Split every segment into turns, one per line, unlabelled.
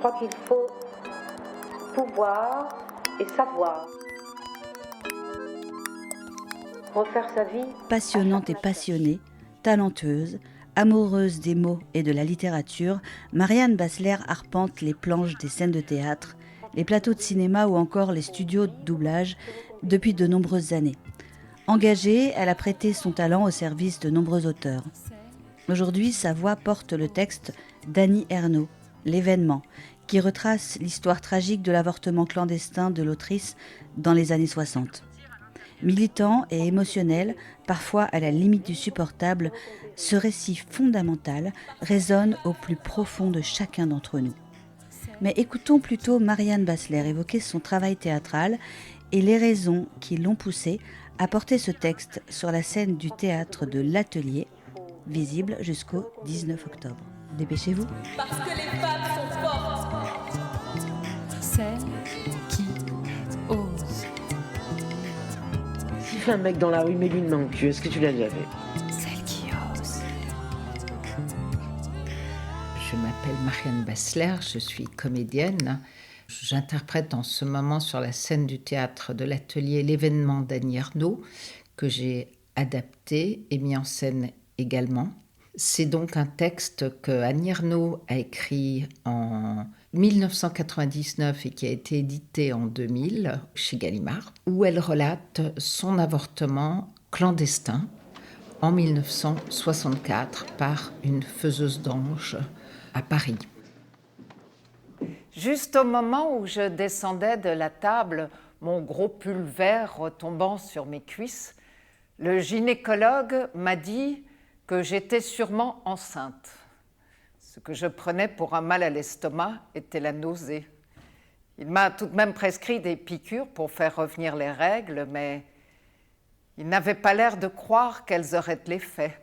crois qu'il faut pouvoir et savoir refaire sa vie.
Passionnante et passionnée, talentueuse, amoureuse des mots et de la littérature, Marianne Bassler arpente les planches des scènes de théâtre, les plateaux de cinéma ou encore les studios de doublage depuis de nombreuses années. Engagée, elle a prêté son talent au service de nombreux auteurs. Aujourd'hui, sa voix porte le texte d'Annie Ernaux, L'événement, qui retrace l'histoire tragique de l'avortement clandestin de l'autrice dans les années 60. Militant et émotionnel, parfois à la limite du supportable, ce récit fondamental résonne au plus profond de chacun d'entre nous. Mais écoutons plutôt Marianne Bassler évoquer son travail théâtral et les raisons qui l'ont poussée à porter ce texte sur la scène du théâtre de l'Atelier, visible jusqu'au 19 octobre. Dépêchez-vous.
Parce que les femmes sont fortes. Celles qui osent.
Si tu fais un mec dans la rue, mets-lui une main au cul. Est-ce que tu l'as déjà fait?
Celles qui osent.
Je m'appelle Marianne Bassler, je suis comédienne. J'interprète en ce moment sur la scène du théâtre de l'Atelier L'événement d'Annie Ernaux, que j'ai adapté et mis en scène également. C'est donc un texte que Annie Ernaux a écrit en 1999 et qui a été édité en 2000 chez Gallimard, où elle relate son avortement clandestin en 1964 par une faiseuse d'anges à Paris. Juste au moment où je descendais de la table, mon gros pull vert retombant sur mes cuisses, le gynécologue m'a dit que j'étais sûrement enceinte. Ce que je prenais pour un mal à l'estomac était la nausée. Il m'a tout de même prescrit des piqûres pour faire revenir les règles, mais il n'avait pas l'air de croire qu'elles auraient de l'effet.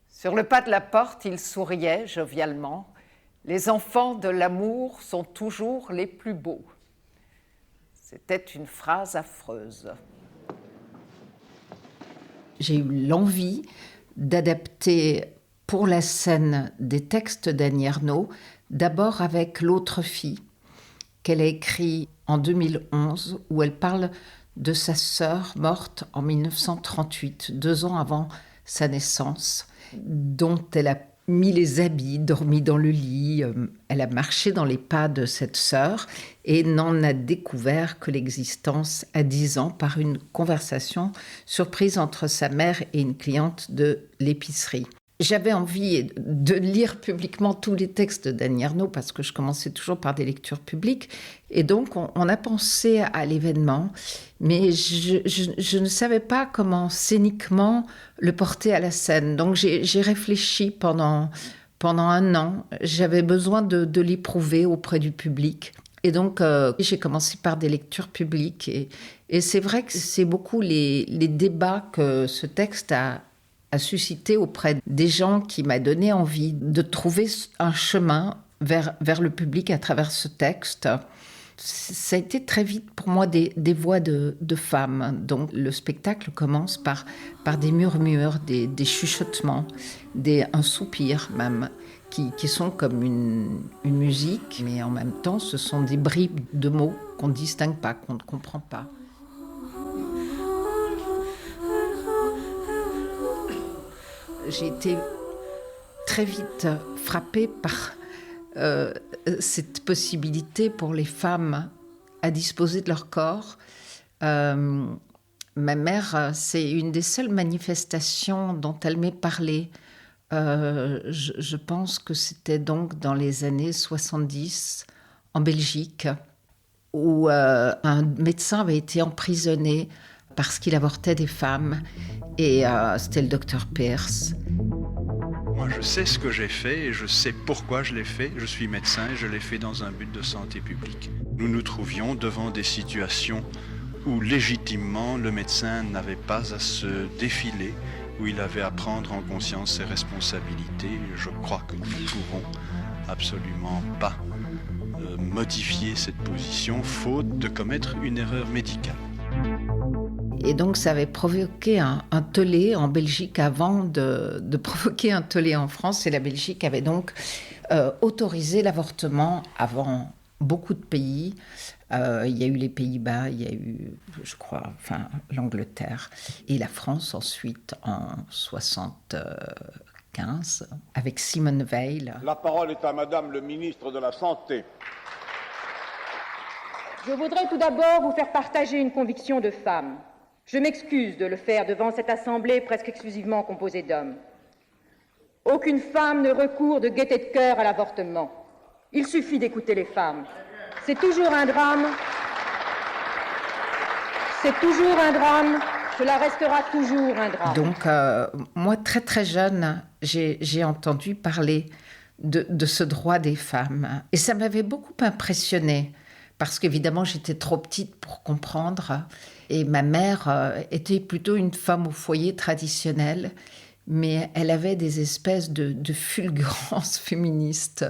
Sur le pas de la porte, il souriait jovialement. Les enfants de l'amour sont toujours les plus beaux. C'était une phrase affreuse. J'ai eu l'envie d'adapter pour la scène des textes d'Annie Ernaux, d'abord avec L'autre fille, qu'elle a écrit en 2011, où elle parle de sa sœur morte en 1938, 2 ans avant sa naissance, dont elle a mis les habits, dormi dans le lit. Elle a marché dans les pas de cette sœur et n'en a découvert que l'existence à 10 ans par une conversation surprise entre sa mère et une cliente de l'épicerie. J'avais envie de lire publiquement tous les textes d'Annie Ernaux parce que je commençais toujours par des lectures publiques. Et donc, on a pensé à l'événement, mais je ne savais pas comment scéniquement le porter à la scène. Donc, j'ai réfléchi pendant 1 an. J'avais besoin de l'éprouver auprès du public. Et donc, j'ai commencé par des lectures publiques. Et c'est vrai que c'est beaucoup les débats que ce texte a suscité auprès des gens qui m'a donné envie de trouver un chemin vers le public à travers ce texte. Ça a été très vite pour moi des voix de femmes. Donc le spectacle commence par des murmures, des chuchotements, un soupir même, qui sont comme une musique, mais en même temps ce sont des bribes de mots qu'on ne distingue pas, qu'on ne comprend pas. J'ai été très vite frappée par cette possibilité pour les femmes à disposer de leur corps. Ma mère, c'est une des seules manifestations dont elle m'ait parlé. Je pense que c'était donc dans les années 70 en Belgique, où un médecin avait été emprisonné parce qu'il avortait des femmes. Et c'était le docteur Peirce.
Moi, je sais ce que j'ai fait et je sais pourquoi je l'ai fait. Je suis médecin et je l'ai fait dans un but de santé publique. Nous nous trouvions devant des situations où légitimement le médecin n'avait pas à se défiler, où il avait à prendre en conscience ses responsabilités. Je crois que nous ne pouvons absolument pas modifier cette position faute de commettre une erreur médicale.
Et donc ça avait provoqué un tollé en Belgique avant de provoquer un tollé en France. Et la Belgique avait donc autorisé l'avortement avant beaucoup de pays. Il y a eu les Pays-Bas, il y a eu, je crois, l'Angleterre et la France ensuite en 1975 avec Simone Veil.
La parole est à Madame le ministre de la Santé.
Je voudrais tout d'abord vous faire partager une conviction de femme. Je m'excuse de le faire devant cette assemblée presque exclusivement composée d'hommes. Aucune femme ne recourt de gaieté de cœur à l'avortement. Il suffit d'écouter les femmes. C'est toujours un drame. C'est toujours un drame. Cela restera toujours un drame.
Donc, moi, très très jeune, j'ai entendu parler de ce droit des femmes. Et ça m'avait beaucoup impressionnée. Parce qu'évidemment, j'étais trop petite pour comprendre. Et ma mère était plutôt une femme au foyer traditionnelle. Mais elle avait des espèces de fulgurances féministes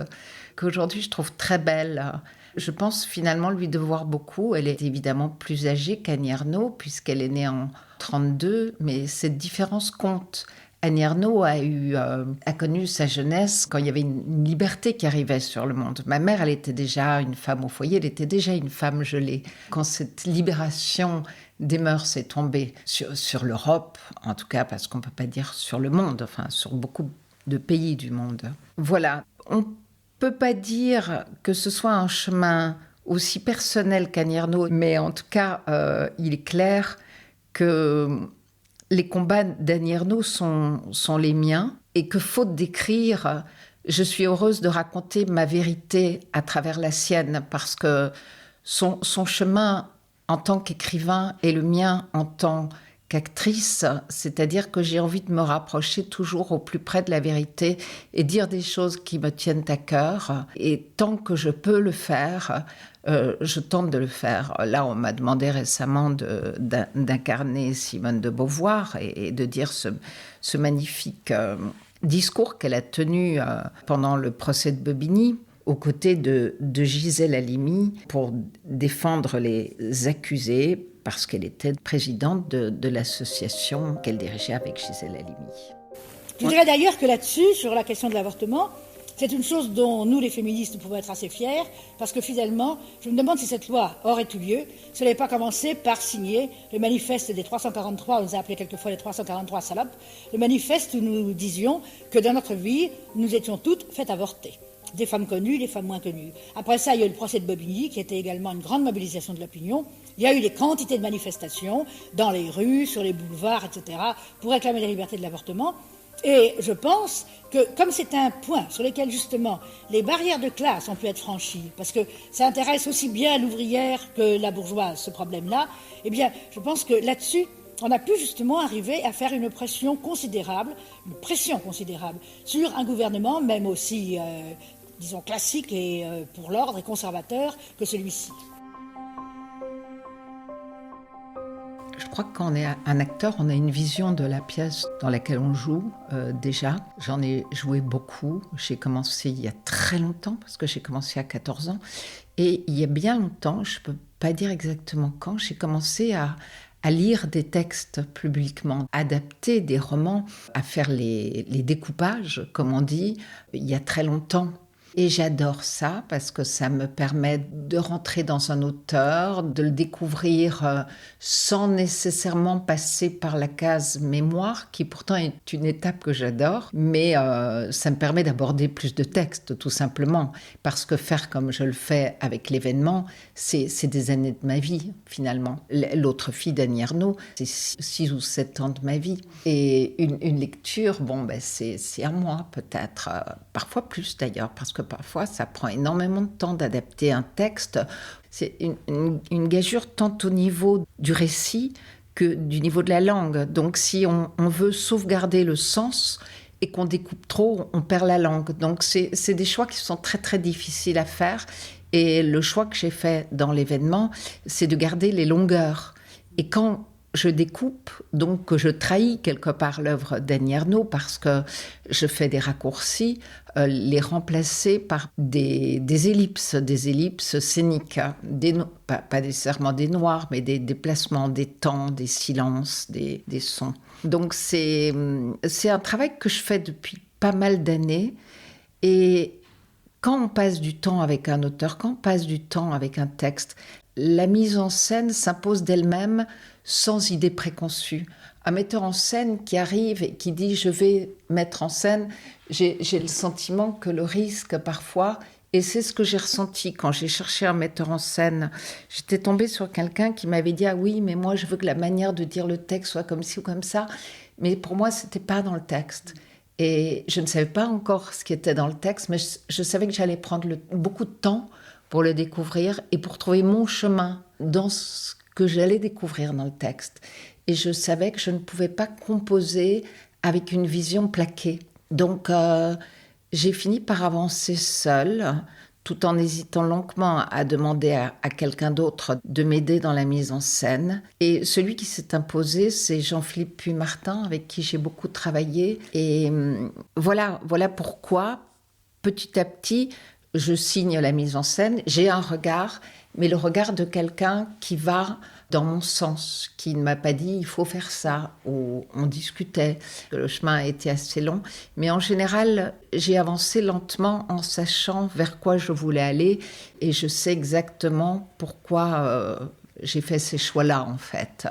qu'aujourd'hui, je trouve très belles. Je pense finalement lui devoir beaucoup. Elle est évidemment plus âgée qu'Annie Ernaux, puisqu'elle est née en 1932. Mais cette différence compte. Annie Ernaux a connu sa jeunesse quand il y avait une liberté qui arrivait sur le monde. Ma mère, elle était déjà une femme au foyer, elle était déjà une femme gelée. Quand cette libération des mœurs est tombée sur l'Europe, en tout cas parce qu'on ne peut pas dire sur le monde, sur beaucoup de pays du monde. Voilà, on ne peut pas dire que ce soit un chemin aussi personnel qu'Annie Ernaux, mais en tout cas, il est clair que les combats d'Annie Ernaux sont les miens et que, faute d'écrire, je suis heureuse de raconter ma vérité à travers la sienne parce que son chemin en tant qu'écrivain est le mien en tant qu'actrice, c'est-à-dire que j'ai envie de me rapprocher toujours au plus près de la vérité et dire des choses qui me tiennent à cœur. Et tant que je peux le faire, je tente de le faire. Là, on m'a demandé récemment d'incarner Simone de Beauvoir et de dire ce magnifique discours qu'elle a tenu pendant le procès de Bobigny, aux côtés de Gisèle Halimi, pour défendre les accusés, parce qu'elle était présidente de l'association qu'elle dirigeait avec Gisèle Halimi.
Je dirais d'ailleurs que là-dessus, sur la question de l'avortement, c'est une chose dont nous, les féministes, nous pouvons être assez fiers, parce que finalement, je me demande si cette loi aurait eu lieu, si elle n'avait pas commencé par signer le manifeste des 343, on nous a appelé quelquefois les 343 salopes, le manifeste où nous disions que dans notre vie, nous étions toutes faites avorter. Des femmes connues, des femmes moins connues. Après ça, il y a eu le procès de Bobigny, qui était également une grande mobilisation de l'opinion. Il y a eu des quantités de manifestations dans les rues, sur les boulevards, etc., pour réclamer la liberté de l'avortement. Et je pense que, comme c'est un point sur lequel, justement, les barrières de classe ont pu être franchies, parce que ça intéresse aussi bien l'ouvrière que la bourgeoise, ce problème-là, eh bien, je pense que là-dessus, on a pu justement arriver à faire une pression considérable sur un gouvernement, même aussi, disons, classique et pour l'ordre et conservateur que celui-ci.
Je crois que quand on est un acteur, on a une vision de la pièce dans laquelle on joue déjà. J'en ai joué beaucoup. J'ai commencé il y a très longtemps, parce que j'ai commencé à 14 ans. Et il y a bien longtemps, je ne peux pas dire exactement quand, j'ai commencé à lire des textes publiquement, adapter des romans, à faire les découpages, comme on dit, il y a très longtemps. Et j'adore ça parce que ça me permet de rentrer dans un auteur, de le découvrir sans nécessairement passer par la case mémoire, qui pourtant est une étape que j'adore, mais ça me permet d'aborder plus de textes, tout simplement, parce que faire comme je le fais avec l'événement, c'est des années de ma vie, finalement. L'autre fille d'Annie Ernaux, c'est 6 ou 7 ans de ma vie. Et une lecture, c'est un mois peut-être, parfois plus d'ailleurs, parce que parfois, ça prend énormément de temps d'adapter un texte. C'est une gageure tant au niveau du récit que du niveau de la langue. Donc, si on veut sauvegarder le sens et qu'on découpe trop, on perd la langue. Donc, c'est des choix qui sont très, très difficiles à faire. Et le choix que j'ai fait dans l'événement, c'est de garder les longueurs. Et quand je découpe, donc que je trahis quelque part l'œuvre d'Annie Ernaux parce que je fais des raccourcis, les remplacer par des ellipses scéniques, hein, pas nécessairement des noirs, mais des déplacements, des temps, des silences, des sons. Donc c'est un travail que je fais depuis pas mal d'années. Et quand on passe du temps avec un auteur, quand on passe du temps avec un texte, la mise en scène s'impose d'elle-même sans idée préconçue. Un metteur en scène qui arrive et qui dit « je vais mettre en scène », j'ai le sentiment que le risque parfois, et c'est ce que j'ai ressenti quand j'ai cherché un metteur en scène, j'étais tombée sur quelqu'un qui m'avait dit « ah oui, mais moi je veux que la manière de dire le texte soit comme ci ou comme ça », mais pour moi c'était pas dans le texte. Et je ne savais pas encore ce qui était dans le texte, mais je savais que j'allais prendre beaucoup de temps pour le découvrir et pour trouver mon chemin dans ce que j'allais découvrir dans le texte. Et je savais que je ne pouvais pas composer avec une vision plaquée. Donc, j'ai fini par avancer seule, tout en hésitant longuement à demander à quelqu'un d'autre de m'aider dans la mise en scène. Et celui qui s'est imposé, c'est Jean-Philippe Puy-Martin, avec qui j'ai beaucoup travaillé. Et voilà pourquoi, petit à petit, je signe la mise en scène. J'ai un regard, mais le regard de quelqu'un qui va dans mon sens, qui ne m'a pas dit « il faut faire ça » ou on discutait. Le chemin a été assez long, mais en général, j'ai avancé lentement en sachant vers quoi je voulais aller et je sais exactement pourquoi j'ai fait ces choix-là, en fait.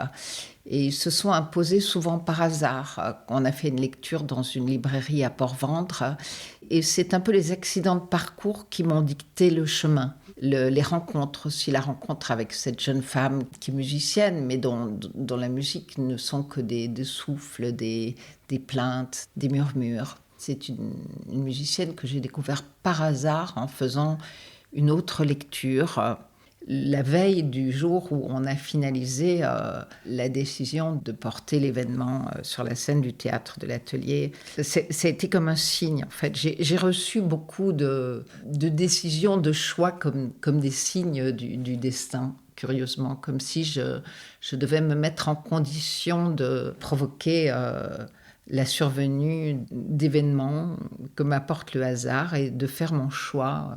Et ils se sont imposés souvent par hasard. On a fait une lecture dans une librairie à Port-Ventre et c'est un peu les accidents de parcours qui m'ont dicté le chemin. Les rencontres aussi, la rencontre avec cette jeune femme qui est musicienne, mais dont la musique ne sont que des souffles, des plaintes, des murmures. C'est une musicienne que j'ai découvert par hasard en faisant une autre lecture, la veille du jour où on a finalisé la décision de porter l'événement sur la scène du théâtre de l'Atelier. Ça a été comme un signe, en fait. J'ai reçu beaucoup de décisions, de choix comme des signes du destin, curieusement, comme si je devais me mettre en condition de provoquer la survenue d'événements que m'apporte le hasard et de faire mon choix,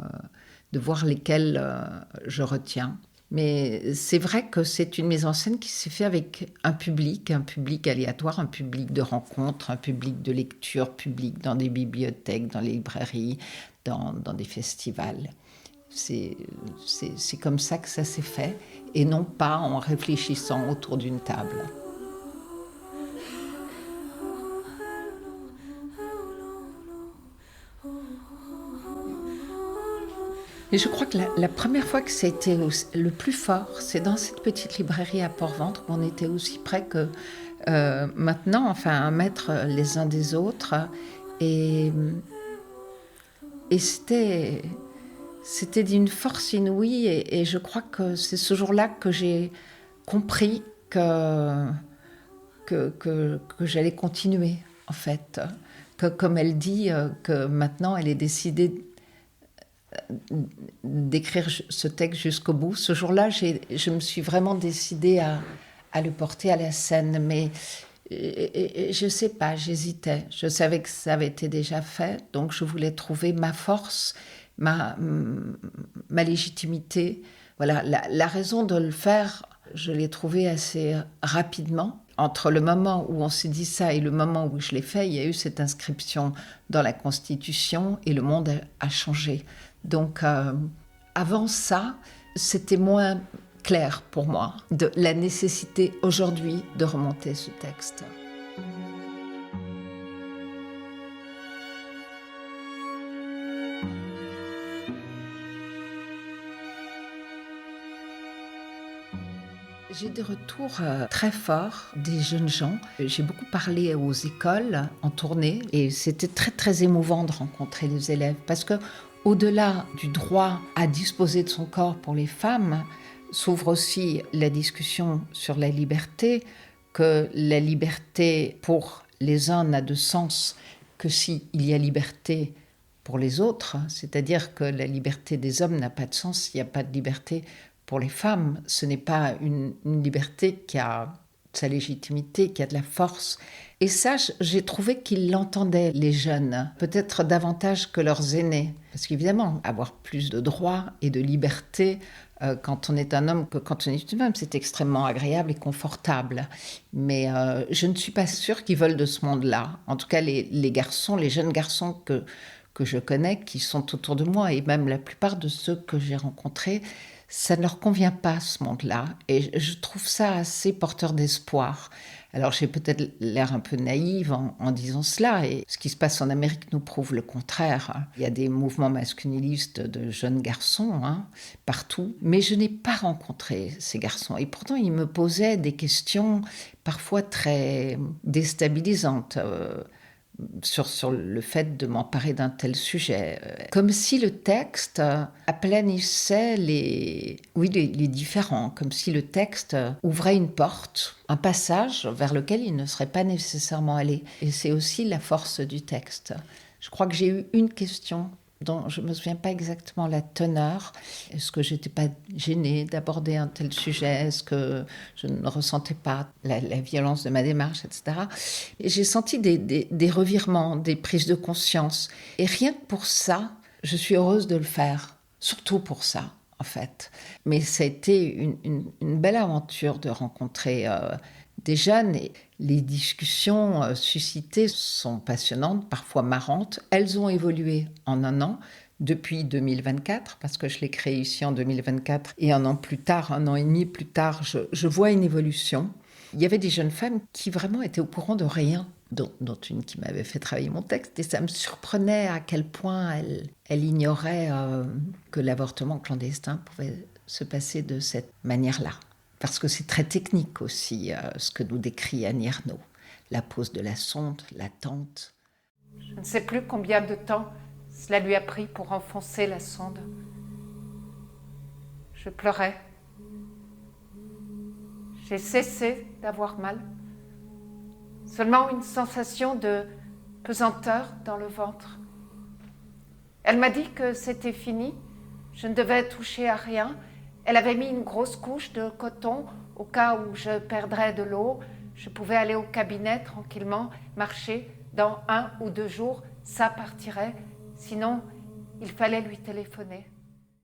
de voir lesquels je retiens. Mais c'est vrai que c'est une mise en scène qui s'est faite avec un public aléatoire, un public de rencontres, un public de lecture, public dans des bibliothèques, dans les librairies, dans des festivals. C'est comme ça que ça s'est fait, et non pas en réfléchissant autour d'une table. Et je crois que la première fois que ça a été le plus fort, c'est dans cette petite librairie à Port-Ventre où on était aussi près que maintenant, enfin, 1 mètre les uns des autres. Et c'était d'une force inouïe. Et je crois que c'est ce jour-là que j'ai compris que j'allais continuer, en fait. Que, comme elle dit, que maintenant elle est décidée d'écrire ce texte jusqu'au bout. Ce jour-là, je me suis vraiment décidée à le porter à la scène, mais je ne sais pas, j'hésitais. Je savais que ça avait été déjà fait, donc je voulais trouver ma force, ma légitimité. Voilà, la raison de le faire, je l'ai trouvée assez rapidement. Entre le moment où on s'est dit ça et le moment où je l'ai fait, il y a eu cette inscription dans la Constitution et le monde a changé. Donc, avant ça, c'était moins clair pour moi de la nécessité aujourd'hui de remonter ce texte. J'ai des retours très forts des jeunes gens. J'ai beaucoup parlé aux écoles en tournée et c'était très très émouvant de rencontrer les élèves parce que au-delà du droit à disposer de son corps pour les femmes, s'ouvre aussi la discussion sur la liberté, que la liberté pour les uns n'a de sens que s'il y a liberté pour les autres, c'est-à-dire que la liberté des hommes n'a pas de sens s'il n'y a pas de liberté pour les femmes. Ce n'est pas une liberté qui a sa légitimité, qui a de la force. Et ça, j'ai trouvé qu'ils l'entendaient, les jeunes, peut-être davantage que leurs aînés. Parce qu'évidemment, avoir plus de droits et de liberté quand on est un homme que quand on est une femme, c'est extrêmement agréable et confortable. Mais je ne suis pas sûre qu'ils veulent de ce monde-là. En tout cas, les garçons, les jeunes garçons que je connais, qui sont autour de moi, et même la plupart de ceux que j'ai rencontrés, ça ne leur convient pas, ce monde-là. Et je trouve ça assez porteur d'espoir. Alors, j'ai peut-être l'air un peu naïve en disant cela, et ce qui se passe en Amérique nous prouve le contraire. Il y a des mouvements masculinistes de jeunes garçons, partout, mais je n'ai pas rencontré ces garçons. Et pourtant, ils me posaient des questions parfois très déstabilisantes. Sur le fait de m'emparer d'un tel sujet. Comme si le texte aplanissait les différends, comme si le texte ouvrait une porte, un passage vers lequel il ne serait pas nécessairement allé. Et c'est aussi la force du texte. Je crois que j'ai eu une question dont je ne me souviens pas exactement la teneur. Est-ce que je n'étais pas gênée d'aborder un tel sujet? Est-ce que je ne ressentais pas la violence de ma démarche, etc. Et j'ai senti des revirements, des prises de conscience. Et rien que pour ça, je suis heureuse de le faire. Surtout pour ça, en fait. Mais ça a été une belle aventure de rencontrer des jeunes. Et les discussions suscitées sont passionnantes, parfois marrantes. Elles ont évolué en un an, depuis 2024, parce que je l'ai créé ici en 2024. Et un an plus tard, un an et demi plus tard, je vois une évolution. Il y avait des jeunes femmes qui vraiment étaient au courant de rien, dont une qui m'avait fait travailler mon texte. Et ça me surprenait à quel point elle ignorait que l'avortement clandestin pouvait se passer de cette manière-là. Parce que c'est très technique aussi, ce que nous décrit Annie Ernaux. La pose de la sonde, l'attente.
Je ne sais plus combien de temps cela lui a pris pour enfoncer la sonde. Je pleurais. J'ai cessé d'avoir mal. Seulement une sensation de pesanteur dans le ventre. Elle m'a dit que c'était fini. Je ne devais toucher à rien. Elle avait mis une grosse couche de coton au cas où je perdrais de l'eau. Je pouvais aller au cabinet tranquillement, marcher. Dans 1 ou 2 jours, ça partirait. Sinon, il fallait lui téléphoner.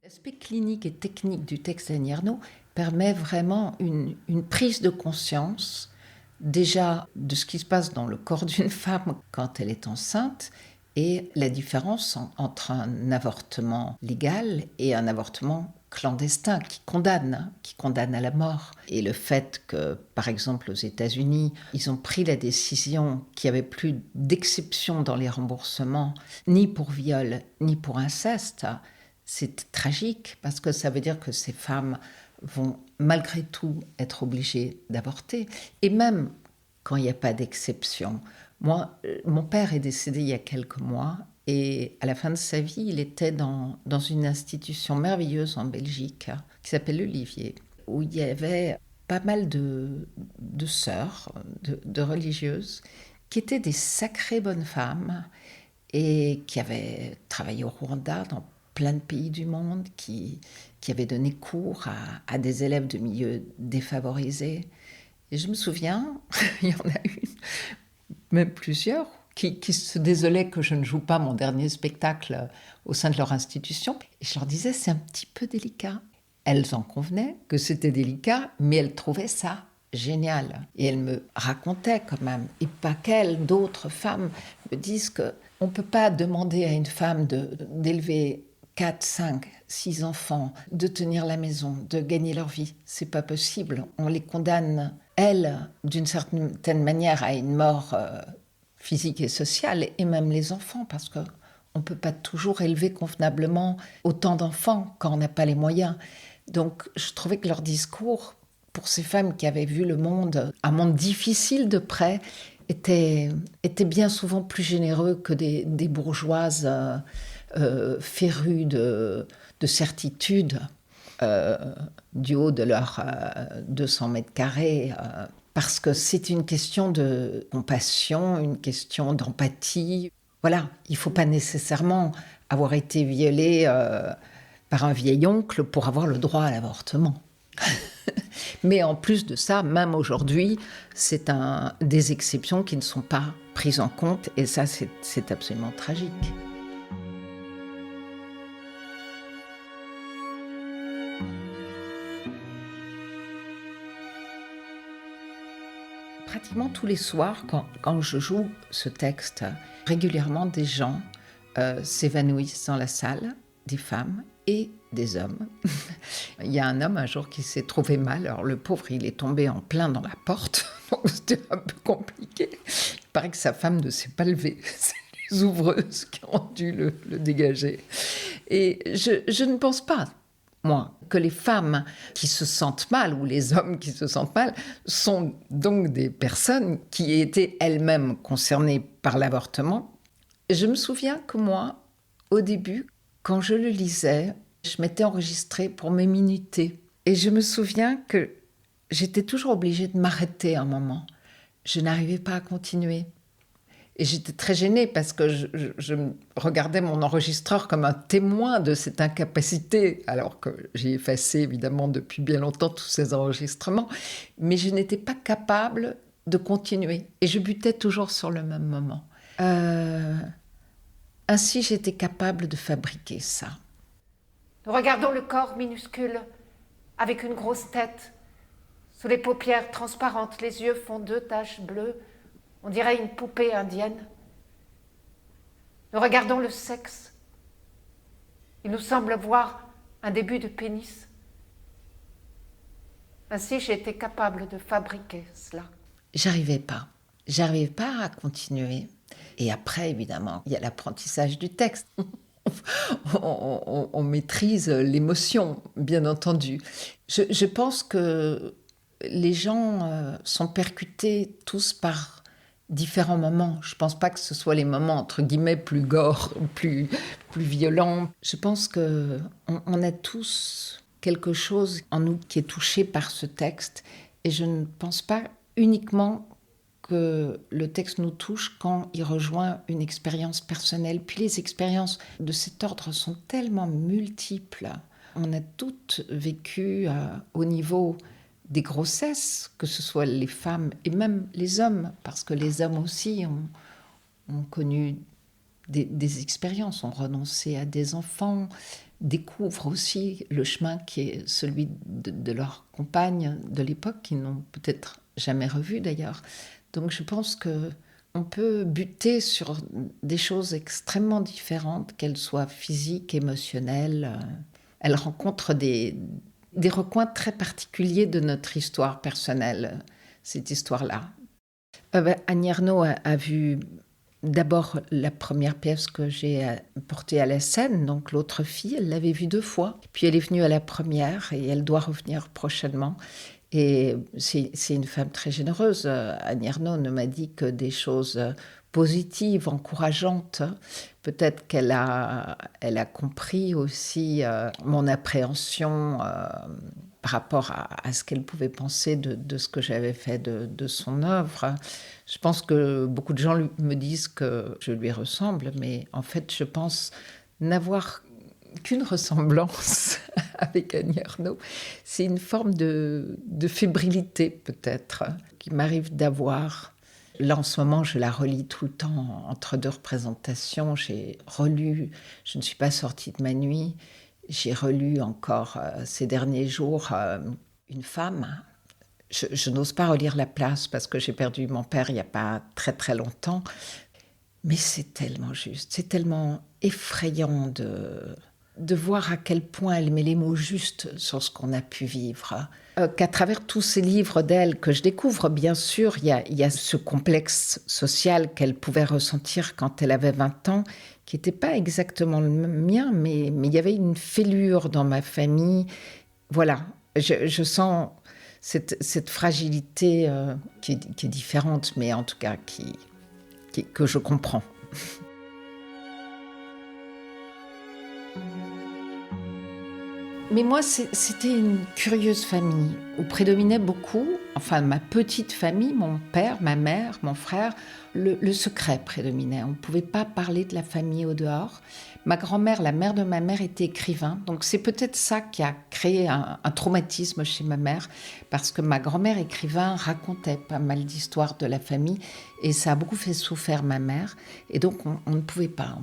L'aspect clinique et technique du texte d'Annie Ernaux permet vraiment une prise de conscience, déjà de ce qui se passe dans le corps d'une femme quand elle est enceinte, et la différence entre un avortement légal et un avortement clandestin qui condamne à la mort. Et le fait que, par exemple, aux États-Unis, ils ont pris la décision qu'il n'y avait plus d'exception dans les remboursements, ni pour viol, ni pour inceste, c'est tragique, parce que ça veut dire que ces femmes vont malgré tout être obligées d'avorter. Et même quand il n'y a pas d'exception. Moi, mon père est décédé il y a quelques mois, et à la fin de sa vie, il était dans une institution merveilleuse en Belgique qui s'appelle l'Olivier, où il y avait pas mal de sœurs, de religieuses, qui étaient des sacrées bonnes femmes et qui avaient travaillé au Rwanda, dans plein de pays du monde, qui avaient donné cours à des élèves de milieux défavorisés. Et je me souviens, il y en a une, même plusieurs, qui se désolaient que je ne joue pas mon dernier spectacle au sein de leur institution. Et je leur disais, c'est un petit peu délicat. Elles en convenaient que c'était délicat, mais elles trouvaient ça génial. Et elles me racontaient quand même, et pas qu'elles, d'autres femmes me disent qu'on ne peut pas demander à une femme d'élever 4, 5, 6 enfants, de tenir la maison, de gagner leur vie. C'est pas possible. On les condamne, elles, d'une certaine manière, à une mort physique et sociale, et même les enfants, parce qu'on ne peut pas toujours élever convenablement autant d'enfants quand on n'a pas les moyens. Donc je trouvais que leur discours, pour ces femmes qui avaient vu le monde, un monde difficile de près, était bien souvent plus généreux que des bourgeoises férues de certitude du haut de leurs 200 mètres carrés, parce que c'est une question de compassion, une question d'empathie. Voilà, il ne faut pas nécessairement avoir été violée par un vieil oncle pour avoir le droit à l'avortement. Mais en plus de ça, même aujourd'hui, c'est des exceptions qui ne sont pas prises en compte, et ça, c'est absolument tragique. Pratiquement tous les soirs, quand je joue ce texte, régulièrement des gens s'évanouissent dans la salle, des femmes et des hommes. Il y a un homme un jour qui s'est trouvé mal, alors le pauvre il est tombé en plein dans la porte, donc c'était un peu compliqué. Il paraît que sa femme ne s'est pas levée, c'est les ouvreuses qui ont dû le dégager. Et je ne pense pas, moi, que les femmes qui se sentent mal ou les hommes qui se sentent mal sont donc des personnes qui étaient elles-mêmes concernées par l'avortement. Je me souviens que moi, au début, quand je le lisais, je m'étais enregistrée pour mes minuter. Et je me souviens que j'étais toujours obligée de m'arrêter un moment. Je n'arrivais pas à continuer. Et j'étais très gênée parce que je regardais mon enregistreur comme un témoin de cette incapacité, alors que j'ai effacé évidemment depuis bien longtemps tous ces enregistrements. Mais je n'étais pas capable de continuer. Et je butais toujours sur le même moment. Ainsi, j'étais capable de fabriquer ça.
Nous regardons le corps minuscule, avec une grosse tête. Sous les paupières transparentes, les yeux font 2 taches bleues. On dirait une poupée indienne. Nous regardons le sexe. Il nous semble voir un début de pénis. Ainsi, j'ai été capable de fabriquer cela.
J'arrivais pas à continuer. Et après, évidemment, il y a l'apprentissage du texte. On maîtrise l'émotion, bien entendu. Je pense que les gens sont percutés tous par différents moments. Je ne pense pas que ce soit les moments, entre guillemets, plus gore, plus violents. Je pense qu'on a tous quelque chose en nous qui est touché par ce texte. Et je ne pense pas uniquement que le texte nous touche quand il rejoint une expérience personnelle. Puis les expériences de cet ordre sont tellement multiples. On a toutes vécu au niveau des grossesses, que ce soit les femmes et même les hommes, parce que les hommes aussi ont connu des expériences, ont renoncé à des enfants, découvrent aussi le chemin qui est celui de leurs compagnes de l'époque, qu'ils n'ont peut-être jamais revu d'ailleurs. Donc je pense qu'on peut buter sur des choses extrêmement différentes, qu'elles soient physiques, émotionnelles. Elles rencontrent des recoins très particuliers de notre histoire personnelle, cette histoire-là. Annie Ernaux a vu d'abord la première pièce que j'ai portée à la scène, donc L'autre fille, elle l'avait vue 2 fois. Puis elle est venue à la première et elle doit revenir prochainement. Et c'est une femme très généreuse. Annie Ernaux ne m'a dit que des choses positives, encourageantes. Peut-être qu'elle a compris aussi mon appréhension par rapport à ce qu'elle pouvait penser de ce que j'avais fait de son œuvre. Je pense que beaucoup de gens me disent que je lui ressemble, mais en fait, je pense n'avoir qu'une ressemblance avec Annie Ernaux. C'est une forme de fébrilité, peut-être, qui m'arrive d'avoir. Là, en ce moment, je la relis tout le temps entre 2 représentations. J'ai relu, je ne suis pas sortie de ma nuit, j'ai relu encore ces derniers jours Une femme. Je n'ose pas relire La Place parce que j'ai perdu mon père il n'y a pas très très longtemps. Mais c'est tellement juste, c'est tellement effrayant de voir à quel point elle met les mots justes sur ce qu'on a pu vivre. Qu'à travers tous ces livres d'elle que je découvre, bien sûr, il y a ce complexe social qu'elle pouvait ressentir quand elle avait 20 ans, qui n'était pas exactement le mien, mais il y avait une fêlure dans ma famille. Voilà, je sens cette fragilité qui est différente, mais en tout cas que je comprends. Mais moi, c'était une curieuse famille où prédominait beaucoup enfin ma petite famille, mon père, ma mère, mon frère, le secret prédominait. On ne pouvait pas parler de la famille au dehors. Ma grand-mère, la mère de ma mère, était écrivain. Donc c'est peut-être ça qui a créé un traumatisme chez ma mère, parce que ma grand-mère écrivain racontait pas mal d'histoires de la famille et ça a beaucoup fait souffrir ma mère. Et donc on ne pouvait pas.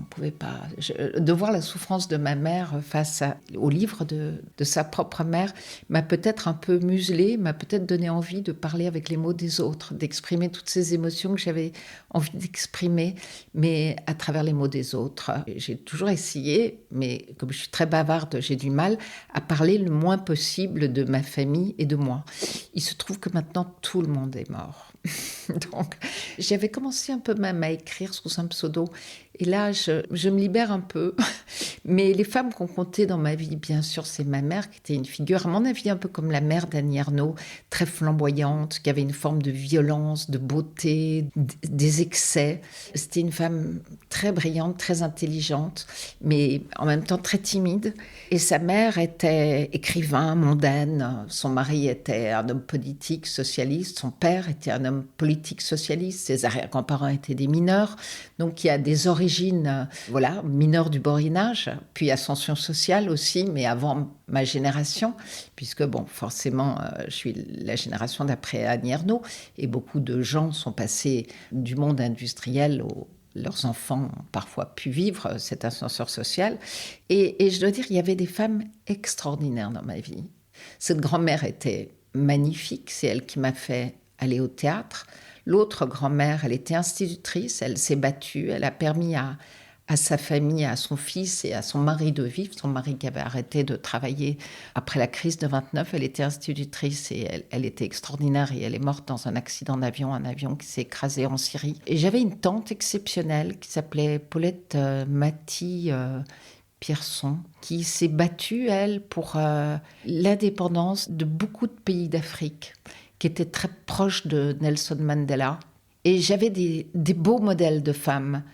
De voir la souffrance de ma mère face au livre de sa propre mère m'a peut-être un peu muselée, m'a peut-être donné envie de parler avec les mots des autres, d'exprimer toutes ces émotions que j'avais envie d'exprimer, mais à travers les mots des autres. J'ai toujours essayé, mais comme je suis très bavarde, j'ai du mal à parler le moins possible de ma famille et de moi. Il se trouve que maintenant, tout le monde est mort. Donc, j'avais commencé un peu même à écrire sous un pseudo. Et là, je me libère un peu. Mais les femmes qu'on comptait dans ma vie, bien sûr, c'est ma mère qui était une figure, à mon avis, un peu comme la mère d'Annie Ernaux, très flamboyante, qui avait une forme de violence, de beauté, des excès. C'était une femme très brillante, très intelligente, mais en même temps très timide. Et sa mère était écrivain, mondaine. Son mari était un homme politique socialiste. Son père était un homme politique socialiste. Ses arrière-grands-parents étaient des mineurs. Donc, il y a des origines, mineurs du Borinage, puis ascension sociale aussi, mais avant ma génération, puisque, forcément, je suis la génération d'après Annie Ernaux, et beaucoup de gens sont passés du monde industriel leurs enfants ont parfois pu vivre cet ascenseur social. Et je dois dire, il y avait des femmes extraordinaires dans ma vie. Cette grand-mère était magnifique, c'est elle qui m'a fait aller au théâtre. L'autre grand-mère, elle était institutrice, elle s'est battue, elle a permis à sa famille, à son fils et à son mari de vivre. Son mari qui avait arrêté de travailler après la crise de 29, elle était institutrice et elle était extraordinaire et elle est morte dans un accident d'avion, un avion qui s'est écrasé en Syrie. Et j'avais une tante exceptionnelle qui s'appelait Paulette Mathie Pierson, qui s'est battue, elle, pour l'indépendance de beaucoup de pays d'Afrique, qui était très proche de Nelson Mandela. Et j'avais des beaux modèles de femmes.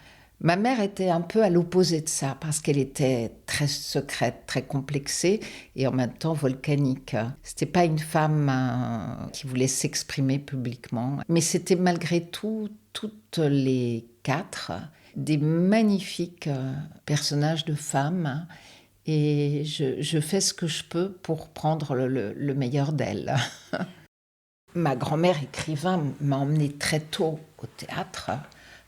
Ma mère était un peu à l'opposé de ça, parce qu'elle était très secrète, très complexée, et en même temps volcanique. C'était pas une femme qui voulait s'exprimer publiquement, mais c'était malgré tout, toutes les quatre, des magnifiques personnages de femmes, et je fais ce que je peux pour prendre le meilleur d'elles. Ma grand-mère écrivain m'a emmenée très tôt au théâtre.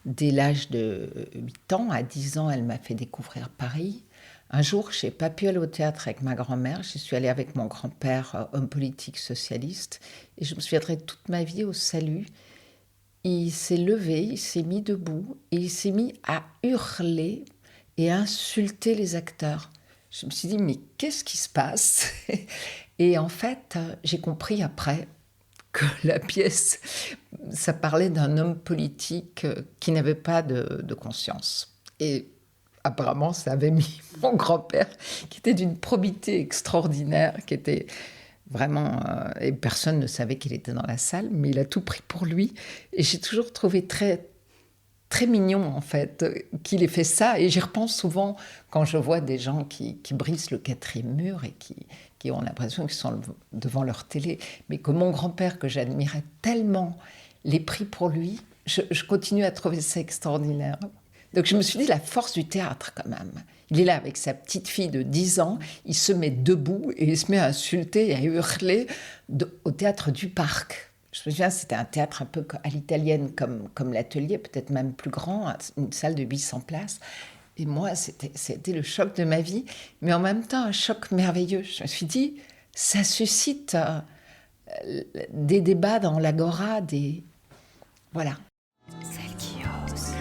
Dès l'âge de 8 ans, à 10 ans, elle m'a fait découvrir Paris. Un jour, je n'ai pas pu aller au théâtre avec ma grand-mère. Je suis allée avec mon grand-père, homme politique socialiste. Et je me souviendrai toute ma vie au Salut. Il s'est levé, il s'est mis debout et il s'est mis à hurler et à insulter les acteurs. Je me suis dit, mais qu'est-ce qui se passe ? Et en fait, j'ai compris après que la pièce, ça parlait d'un homme politique qui n'avait pas de conscience. Et apparemment, ça avait mis mon grand-père, qui était d'une probité extraordinaire, qui était vraiment... et personne ne savait qu'il était dans la salle, mais il a tout pris pour lui. Et j'ai toujours trouvé très, très mignon, en fait, qu'il ait fait ça. Et j'y repense souvent quand je vois des gens qui brisent le quatrième mur et qui ont l'impression qu'ils sont devant leur télé, mais que mon grand-père, que j'admirais tellement, l'ait pris pour lui, je continue à trouver ça extraordinaire. Donc je me suis dit, la force du théâtre quand même. Il est là avec sa petite fille de 10 ans, il se met debout et il se met à insulter et à hurler au théâtre du Parc. Je me souviens, c'était un théâtre un peu à l'italienne, comme l'Atelier, peut-être même plus grand, une salle de 800 places. Et moi, c'était le choc de ma vie, mais en même temps un choc merveilleux. Je me suis dit, ça suscite des débats dans l'agora, voilà.
Celle qui ose.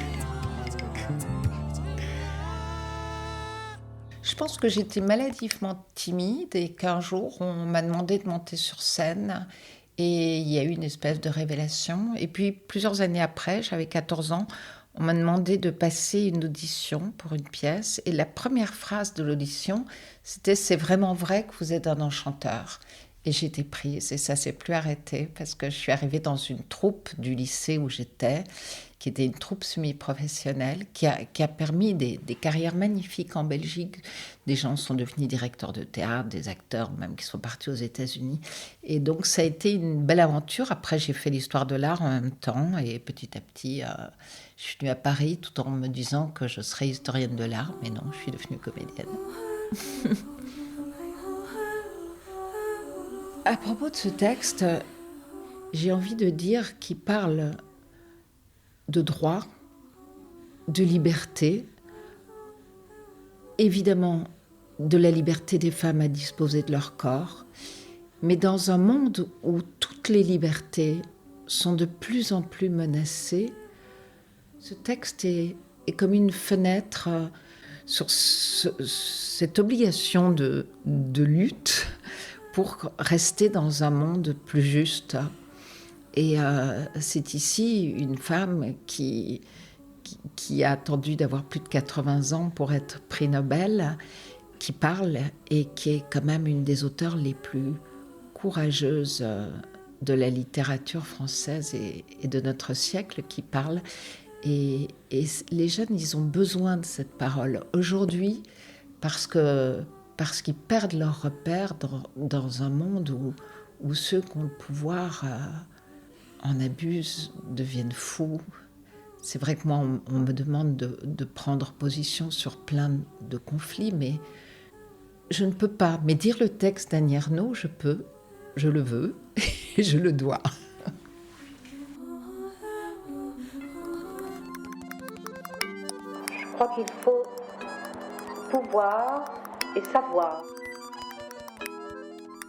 Je pense que j'étais maladivement timide et qu'un jour, on m'a demandé de monter sur scène et il y a eu une espèce de révélation. Et puis, plusieurs années après, j'avais 14 ans, on m'a demandé de passer une audition pour une pièce. Et la première phrase de l'audition, c'était « C'est vraiment vrai que vous êtes un enchanteur ». Et j'étais prise et ça s'est plus arrêté parce que je suis arrivée dans une troupe du lycée où j'étais, qui était une troupe semi-professionnelle, qui a permis des carrières magnifiques en Belgique. Des gens sont devenus directeurs de théâtre, des acteurs même qui sont partis aux États-Unis. Et donc ça a été une belle aventure. Après, j'ai fait l'histoire de l'art en même temps et petit à petit, je suis venue à Paris tout en me disant que je serais historienne de l'art. Mais non, je suis devenue comédienne. À propos de ce texte, j'ai envie de dire qu'il parle de droit, de liberté, évidemment de la liberté des femmes à disposer de leur corps, mais dans un monde où toutes les libertés sont de plus en plus menacées, ce texte est comme une fenêtre sur cette obligation de lutte pour rester dans un monde plus juste. Et c'est ici une femme qui a attendu d'avoir plus de 80 ans pour être prix Nobel, qui parle et qui est quand même une des auteurs les plus courageuses de la littérature française et de notre siècle, qui parle. Et les jeunes, ils ont besoin de cette parole aujourd'hui parce qu'ils perdent leur repère dans un monde où ceux qui ont le pouvoir en abusent, deviennent fous. C'est vrai que moi, on me demande de prendre position sur plein de conflits, mais je ne peux pas. Mais dire le texte d'Annie Ernaux, je peux, je le veux et je le dois.
Je crois qu'il faut pouvoir et savoir.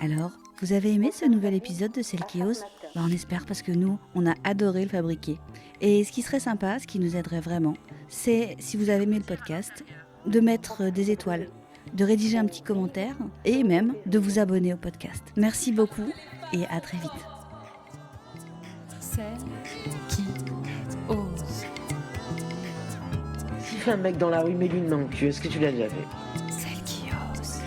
Alors, vous avez aimé ce nouvel épisode de Celle qui ose ? On espère, parce que nous, on a adoré le fabriquer. Et ce qui serait sympa, ce qui nous aiderait vraiment, c'est, si vous avez aimé le podcast, de mettre des étoiles, de rédiger un petit commentaire et même de vous abonner au podcast. Merci beaucoup et à très vite.
Celle qui ose.
Si tu fais un mec dans la rue met lui une main au cul, est-ce que tu l'as déjà fait?
Celle qui ose.